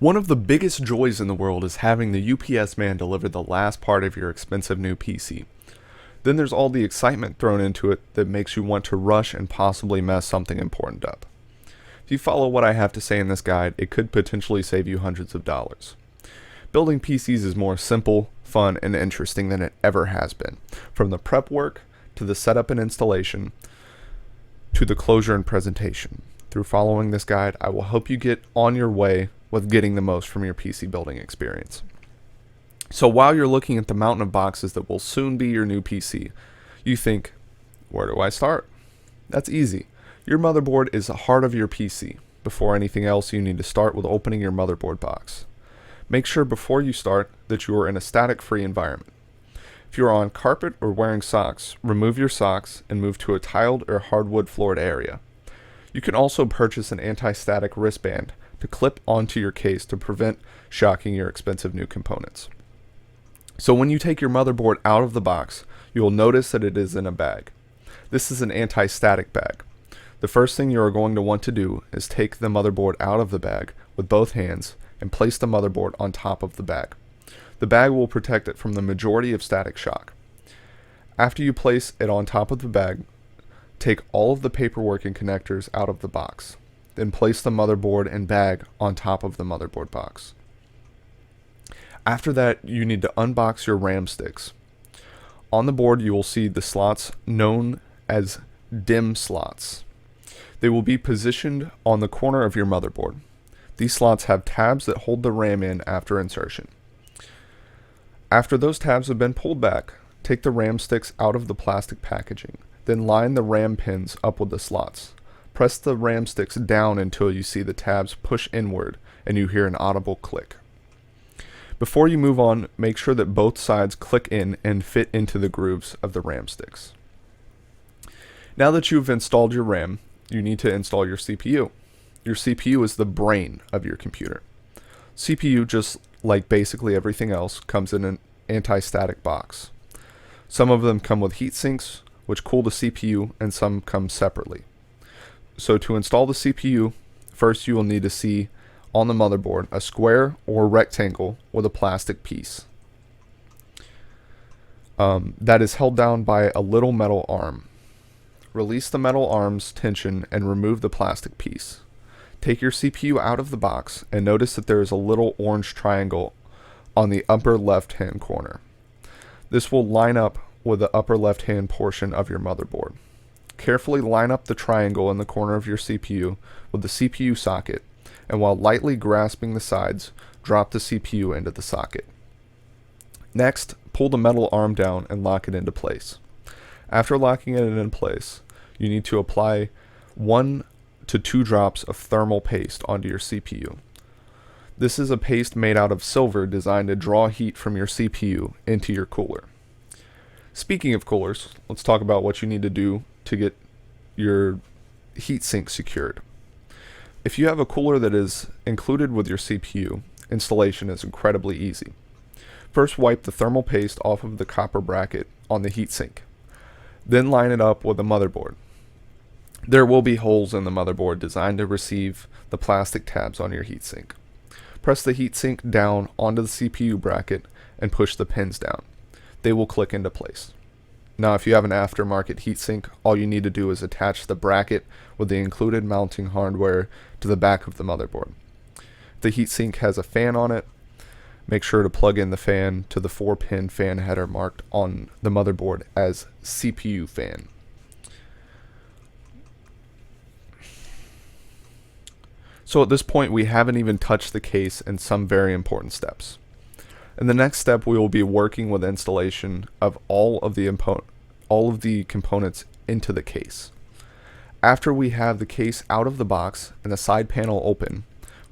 One of the biggest joys in the world is having the UPS man deliver the last part of your expensive new PC. Then there's all the excitement thrown into it that makes you want to rush and possibly mess something important up. If you follow what I have to say in this guide, it could potentially save you hundreds of dollars. Building PCs is more simple, fun, and interesting than it ever has been. From the prep work, to the setup and installation, to the closure and presentation. Through following this guide, I will help you get on your way with getting the most from your PC building experience. So while you're looking at the mountain of boxes that will soon be your new PC, you think, where do I start? That's easy. Your motherboard is the heart of your PC. Before anything else, you need to start with opening your motherboard box. Make sure before you start that you are in a static-free environment. If you are on carpet or wearing socks, remove your socks and move to a tiled or hardwood floored area. You can also purchase an anti-static wristband to clip onto your case to prevent shocking your expensive new components. So when you take your motherboard out of the box, you will notice that it is in a bag. This is an anti-static bag. The first thing you are going to want to do is take the motherboard out of the bag with both hands and place the motherboard on top of the bag. The bag will protect it from the majority of static shock. After you place it on top of the bag, take all of the paperwork and connectors out of the box. Then place the motherboard and bag on top of the motherboard box. After that, you need to unbox your RAM sticks. On the board, you will see the slots known as DIMM slots. They will be positioned on the corner of your motherboard. These slots have tabs that hold the RAM in after insertion. After those tabs have been pulled back, take the RAM sticks out of the plastic packaging. Then line the RAM pins up with the slots. Press the RAM sticks down until you see the tabs push inward and you hear an audible click. Before you move on, make sure that both sides click in and fit into the grooves of the RAM sticks. Now that you've installed your RAM, you need to install your CPU. Your CPU is the brain of your computer. CPU, just like basically everything else, comes in an anti-static box. Some of them come with heat sinks, which cool the CPU, and some come separately. So to install the CPU, first you will need to see on the motherboard a square or rectangle with a plastic piece that is held down by a little metal arm. Release the metal arm's tension and remove the plastic piece. Take your CPU out of the box and notice that there is a little orange triangle on the upper left-hand corner. This will line up with the upper left-hand portion of your motherboard. Carefully line up the triangle in the corner of your CPU with the CPU socket, and while lightly grasping the sides, drop the CPU into the socket. Next, pull the metal arm down and lock it into place. After locking it in place, you need to apply 1 to 2 drops of thermal paste onto your CPU. This is a paste made out of silver designed to draw heat from your CPU into your cooler. Speaking of coolers, let's talk about what you need to do to get your heatsink secured. If you have a cooler that is included with your CPU, installation is incredibly easy. First, wipe the thermal paste off of the copper bracket on the heatsink. Then line it up with the motherboard. There will be holes in the motherboard designed to receive the plastic tabs on your heatsink. Press the heatsink down onto the CPU bracket and push the pins down. They will click into place. Now, if you have an aftermarket heatsink, all you need to do is attach the bracket with the included mounting hardware to the back of the motherboard. If the heatsink has a fan on it, make sure to plug in the fan to the 4-pin fan header marked on the motherboard as CPU fan. So at this point, we haven't even touched the case and some very important steps. In the next step, we will be working with installation of all of the components into the case. After we have the case out of the box and the side panel open,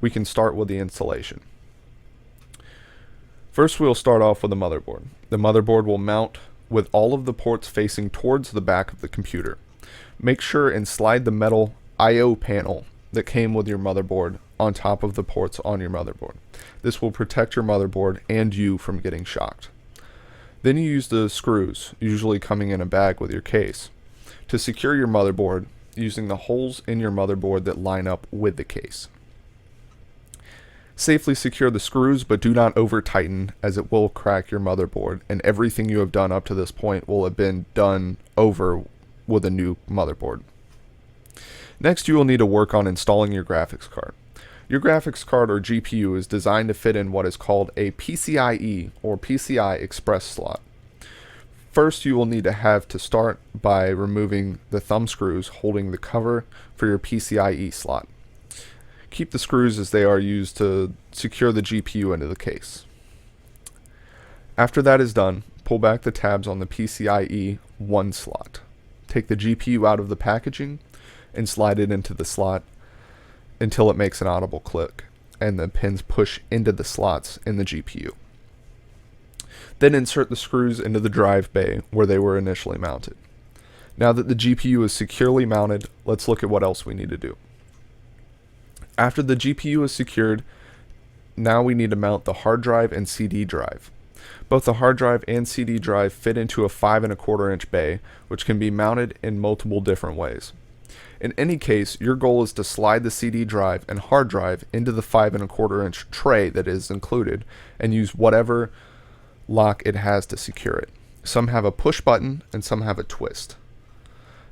we can start with the installation. First, we'll start off with the motherboard. The motherboard will mount with all of the ports facing towards the back of the computer. Make sure and slide the metal I/O panel that came with your motherboard on top of the ports on your motherboard. This will protect your motherboard and you from getting shocked. Then you use the screws, usually coming in a bag with your case, to secure your motherboard using the holes in your motherboard that line up with the case. Safely secure the screws, but do not over tighten, as it will crack your motherboard, and everything you have done up to this point will have been done over with a new motherboard. Next, you will need to work on installing your graphics card. Your graphics card or GPU is designed to fit in what is called a PCIe or PCI Express slot. First, you will need to start by removing the thumb screws holding the cover for your PCIe slot. Keep the screws as they are used to secure the GPU into the case. After that is done, pull back the tabs on the PCIe 1 slot. Take the GPU out of the packaging and slide it into the slot until it makes an audible click and the pins push into the slots in the GPU. Then insert the screws into the drive bay where they were initially mounted. Now that the GPU is securely mounted, let's look at what else we need to do. After the GPU is secured, now we need to mount the hard drive and CD drive. Both the hard drive and CD drive fit into a 5¼ inch bay, which can be mounted in multiple different ways. In any case, your goal is to slide the CD drive and hard drive into the 5¼ inch tray that is included and use whatever lock it has to secure it. Some have a push button and some have a twist.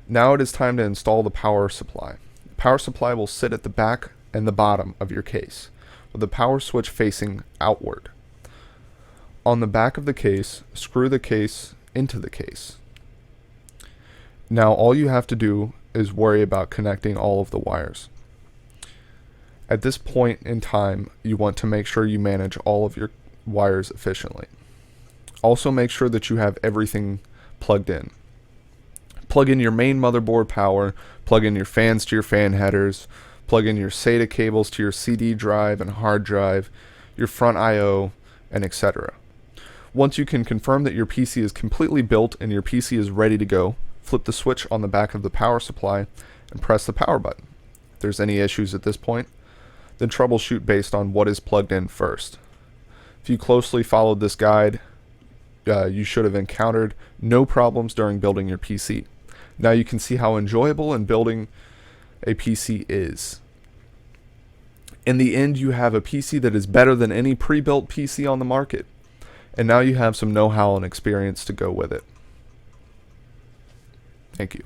Now it is time to install the power supply. The power supply will sit at the back and the bottom of your case, with the power switch facing outward. On the back of the case, screw the case into the case. Now all you have to do is worry about connecting all of the wires. At this point in time, you want to make sure you manage all of your wires efficiently. Also make sure that you have everything plugged in. Plug in your main motherboard power, plug in your fans to your fan headers, plug in your SATA cables to your CD drive and hard drive, your front I/O, and etc. Once you can confirm that your PC is completely built and your PC is ready to go, flip the switch on the back of the power supply and press the power button. If there's any issues at this point, then troubleshoot based on what is plugged in first. If you closely followed this guide, you should have encountered no problems during building your PC. Now you can see how enjoyable and building a PC is. In the end, you have a PC that is better than any pre-built PC on the market. And now you have some know-how and experience to go with it. Thank you.